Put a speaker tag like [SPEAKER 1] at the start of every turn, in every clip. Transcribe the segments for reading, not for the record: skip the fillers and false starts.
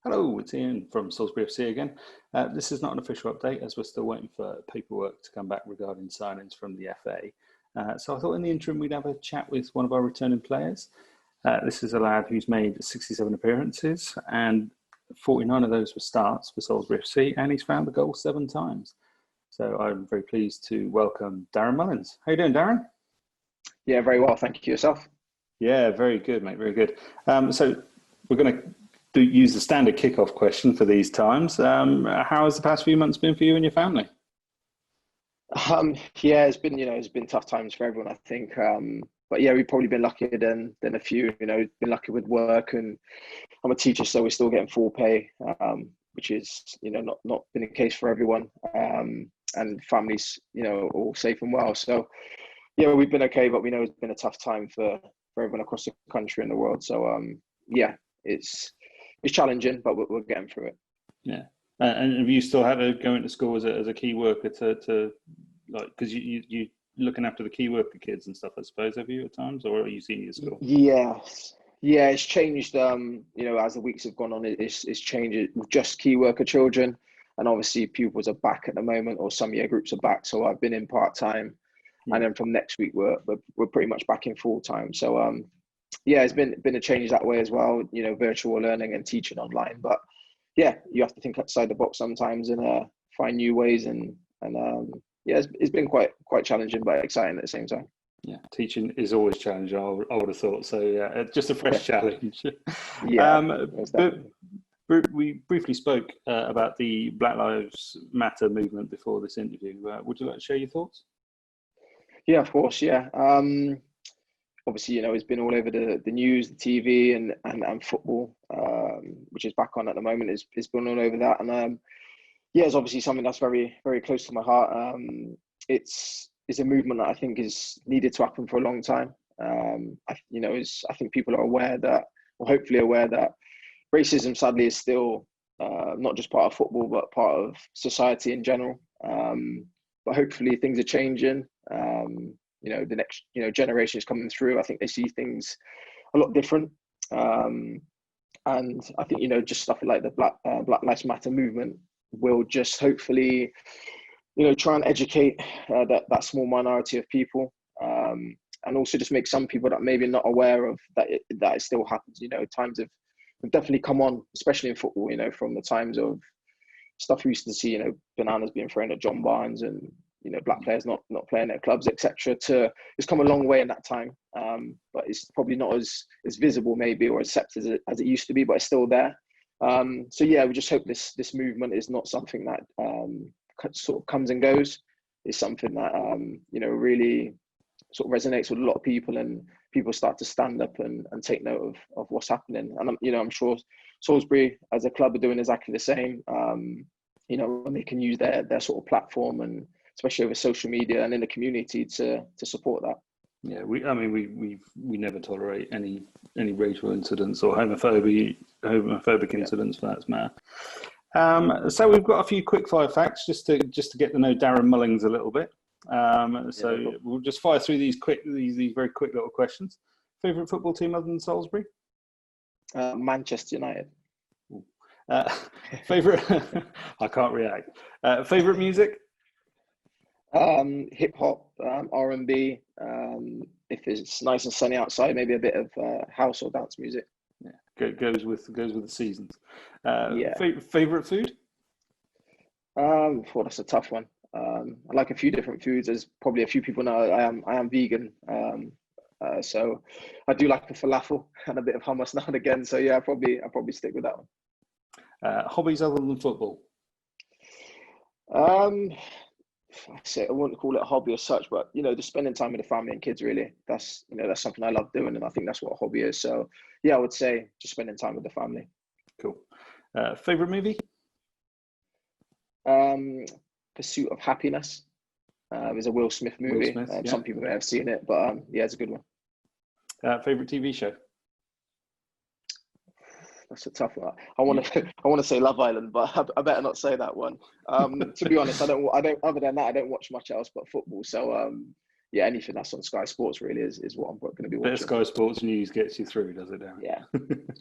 [SPEAKER 1] Hello, it's Ian from Salisbury FC again. This is not an official update as we're still waiting for paperwork to come back regarding signings from the FA. So I thought in the interim we'd have a chat with one of our returning players. This is a lad who's made 67 appearances and 49 of those were starts for Salisbury FC, and he's found the goal 7 times. So I'm very pleased to welcome Darren Mullings. How you doing, Darren?
[SPEAKER 2] Yeah, very well. Thank you. Yourself?
[SPEAKER 1] Yeah, very good, mate. Very good. So we're going to use the standard kickoff question for these times. How has the past few months been for you and your family?
[SPEAKER 2] Yeah, it's been tough times for everyone, I think. But yeah, we've probably been luckier than a few. Been lucky with work, and I'm a teacher, so we're still getting full pay, which is not been the case for everyone. And families, all safe and well. So yeah, we've been okay, but we know it's been a tough time for everyone across the country and the world. So yeah, it's challenging, but we're getting through it.
[SPEAKER 1] Yeah. And have you still had to go into school as a key worker to like, because you looking after the key worker kids and stuff, I suppose, have you at times, or are you senior school?
[SPEAKER 2] Yes. Yeah, it's changed, as the weeks have gone on, it's changed with just key worker children. And obviously pupils are back at the moment, or some year groups are back. So I've been in part-time. Yeah. And then from next week, we're pretty much back in full-time. So, yeah, it's been a change that way as well, virtual learning and teaching online. But yeah, you have to think outside the box sometimes and find new ways. And yeah, it's been quite challenging, but exciting at the same time.
[SPEAKER 1] Yeah, teaching is always challenging, I would have thought. So yeah, just a fresh challenge.
[SPEAKER 2] Yeah.
[SPEAKER 1] But we briefly spoke about the Black Lives Matter movement before this interview. Would you like to share your thoughts?
[SPEAKER 2] Yeah, of course. Yeah. Obviously, it's been all over the news, the TV, and football, which is back on at the moment. It's been all over that, and yeah, it's obviously something that's very, very close to my heart. It's a movement that I think is needed to happen for a long time. I think people are aware that, or hopefully aware that, racism sadly is still not just part of football, but part of society in general. But hopefully things are changing. The next generation is coming through. I think they see things a lot different, and I think just stuff like the Black Lives Matter movement will just hopefully try and educate that small minority of people, and also just make some people that maybe not aware of that it still happens. Times have definitely come on, especially in football. From the times of stuff we used to see, bananas being thrown at John Barnes and black players not playing at clubs, etc. It's come a long way in that time, but it's probably not as visible maybe or accepted as it used to be, but it's still there. So yeah, we just hope this movement is not something that sort of comes and goes. It's something that really sort of resonates with a lot of people, and people start to stand up and take note of what's happening. And I'm sure Salisbury as a club are doing exactly the same. And they can use their sort of platform, and especially over social media and in the community to support that.
[SPEAKER 1] Yeah, we never tolerate any racial incidents or homophobic incidents for that matter. So we've got a few quick fire facts just to get to know Darren Mullings a little bit. So we'll just fire through these very quick little questions. Favorite football team other than Salisbury?
[SPEAKER 2] Manchester United.
[SPEAKER 1] Favorite? I can't react. Favorite music?
[SPEAKER 2] Hip hop, R&B. If it's nice and sunny outside, maybe a bit of house or dance music.
[SPEAKER 1] Yeah, goes with the seasons.
[SPEAKER 2] Yeah.
[SPEAKER 1] Favorite food?
[SPEAKER 2] Well, that's a tough one. I like a few different foods. As probably a few people know, I am vegan. So I do like a falafel and a bit of hummus now and again. So yeah, I'll probably stick with that one.
[SPEAKER 1] Hobbies other than football?
[SPEAKER 2] I wouldn't call it a hobby as such, but just spending time with the family and kids, really. That's something I love doing, and I think that's what a hobby is. So yeah, I would say just spending time with the family.
[SPEAKER 1] Cool. Favorite movie?
[SPEAKER 2] Pursuit of Happiness. It was a Will Smith movie.
[SPEAKER 1] Will Smith, yeah.
[SPEAKER 2] Some people may have seen it, but yeah, it's a good one.
[SPEAKER 1] Favorite TV show?
[SPEAKER 2] That's a tough one. I want to say Love Island, but I better not say that one. To be honest, I don't. Other than that, I don't watch much else but football. So yeah, anything that's on Sky Sports really is what I'm going to be watching.
[SPEAKER 1] Bit of Sky Sports news gets you through, does it, Darren?
[SPEAKER 2] Yeah,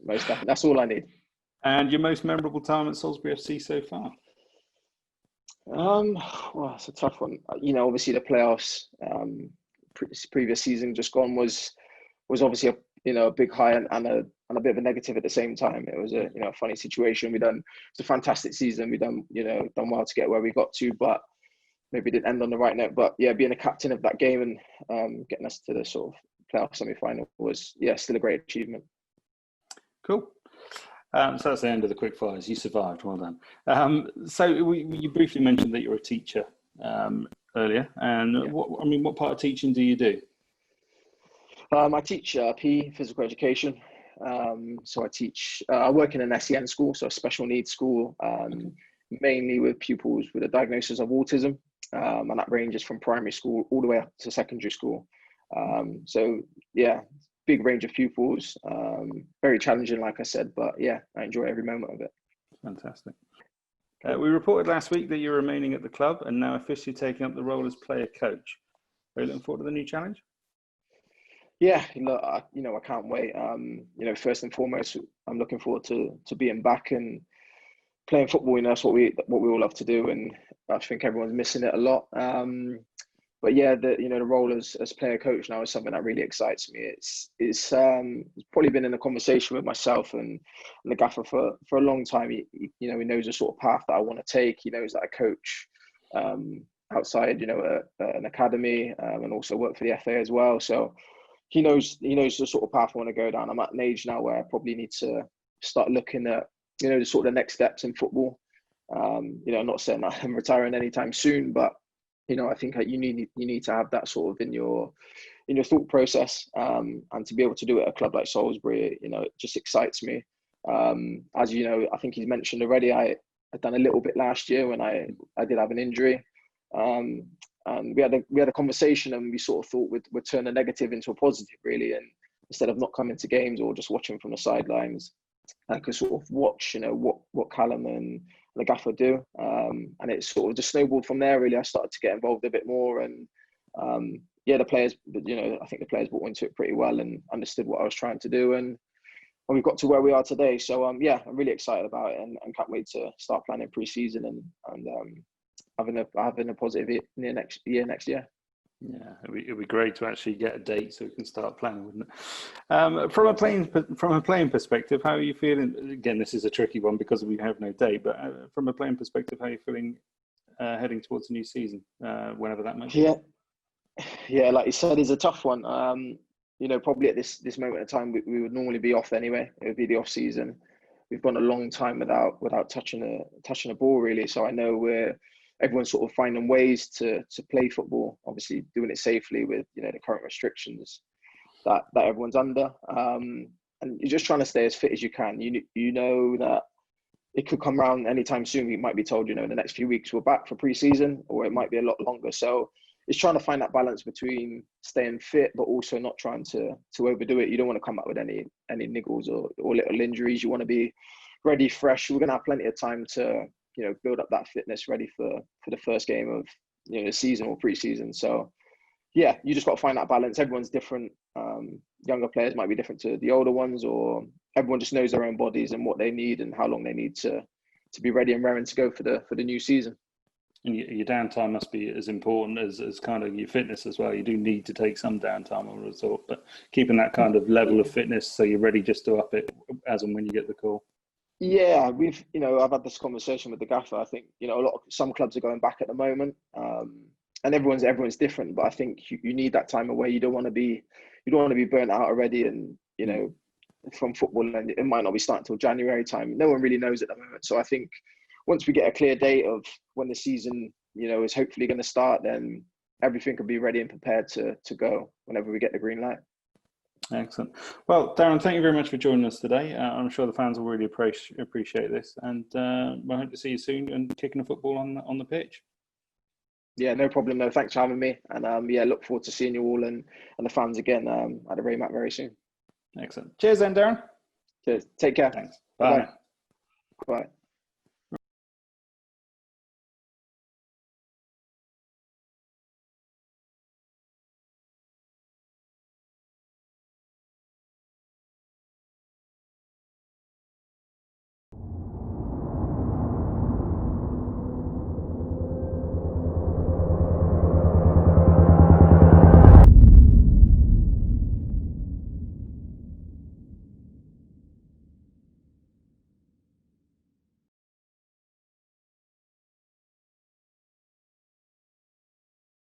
[SPEAKER 2] most definitely. That's all I need.
[SPEAKER 1] And your most memorable time at Salisbury FC so far?
[SPEAKER 2] Well, it's a tough one. Obviously the playoffs, previous season just gone was obviously a big high and a bit of a negative at the same time. It was a funny situation. It's a fantastic season. We done well to get where we got to, but maybe didn't end on the right note. But yeah, being a captain of that game and getting us to the sort of playoff semi-final was still a great achievement.
[SPEAKER 1] Cool. So that's the end of the quick fires. You survived. Well done. So you briefly mentioned that you're a teacher earlier, and what part of teaching do you do?
[SPEAKER 2] I teach PE, physical education. So I work in an SEN school, so a special needs school, mainly with pupils with a diagnosis of autism, and that ranges from primary school all the way up to secondary school. So yeah, big range of pupils, very challenging, like I said, but yeah, I enjoy every moment of it.
[SPEAKER 1] Fantastic. We reported last week that you're remaining at the club and now officially taking up the role as player coach. Are you looking forward to the new challenge?
[SPEAKER 2] Yeah, I can't wait. First and foremost, I'm looking forward to being back and playing football. That's what we all love to do, and I think everyone's missing it a lot. But yeah, the role as player coach now is something that really excites me. It's probably been in a conversation with myself and the gaffer for a long time. He knows the sort of path that I want to take. He knows that I coach outside, an academy, and also work for the FA as well. So he knows the sort of path I want to go down. I'm at an age now where I probably need to start looking at the sort of the next steps in football. I'm not saying that I'm retiring anytime soon, but I think you need to have that sort of in your thought process, and to be able to do it at a club like Salisbury, it just excites me. As I think he's mentioned already, I'd done a little bit last year when I did have an injury, and we had a conversation, and we sort of thought we'd turn a negative into a positive, really, and instead of not coming to games or just watching from the sidelines, I could sort of watch what Callum and the gaffer do, and it sort of just snowballed from there. Really, I started to get involved a bit more, and the players, I think the players bought into it pretty well and understood what I was trying to do, and we've got to where we are today. So I'm really excited about it, and can't wait to start planning pre-season and having a positive year next year.
[SPEAKER 1] Yeah, it'd be great to actually get a date so we can start planning, wouldn't it? From a playing perspective, how are you feeling? Again, this is a tricky one because we have no date, but from a playing perspective, how are you feeling heading towards a new season, whenever that might be?
[SPEAKER 2] Yeah, like you said, it's a tough one. Probably at this moment in time, we would normally be off anyway. It would be the off season. We've gone a long time without touching a ball, really. So I know everyone's sort of finding ways to play football, obviously doing it safely with the current restrictions that everyone's under, and you're just trying to stay as fit as you can. You know that it could come around anytime soon. You might be told in the next few weeks we're back for pre-season, or it might be a lot longer. So it's trying to find that balance between staying fit but also not trying to overdo it. You don't want to come up with any niggles or little injuries. You want to be ready, fresh. We're going to have plenty of time to build up that fitness, ready for the first game of the season or pre-season. So yeah, you just got to find that balance. Everyone's different. Younger players might be different to the older ones, or everyone just knows their own bodies and what they need and how long they need to be ready and raring to go for the new season.
[SPEAKER 1] And your downtime must be as important as kind of your fitness as well. You do need to take some downtime, I would have thought, but keeping that kind of level of fitness so you're ready just to up it as and when you get the call.
[SPEAKER 2] Yeah, I've had this conversation with the gaffer. I think some clubs are going back at the moment, and everyone's different. But I think you need that time away. You don't want to be burnt out already, and from football, and it might not be starting until January time. No one really knows at the moment. So I think once we get a clear date of when the season is hopefully going to start, then everything can be ready and prepared to go whenever we get the green light.
[SPEAKER 1] Excellent. Well, Darren, thank you very much for joining us today. I'm sure the fans will really appreciate this, and I hope to see you soon and kicking the football on the pitch.
[SPEAKER 2] Yeah, no problem. No, thanks for having me, and look forward to seeing you all and the fans again at the Raymat very soon.
[SPEAKER 1] Excellent. Cheers, then, Darren.
[SPEAKER 2] Cheers. Take care.
[SPEAKER 1] Thanks. Bye.
[SPEAKER 2] Bye.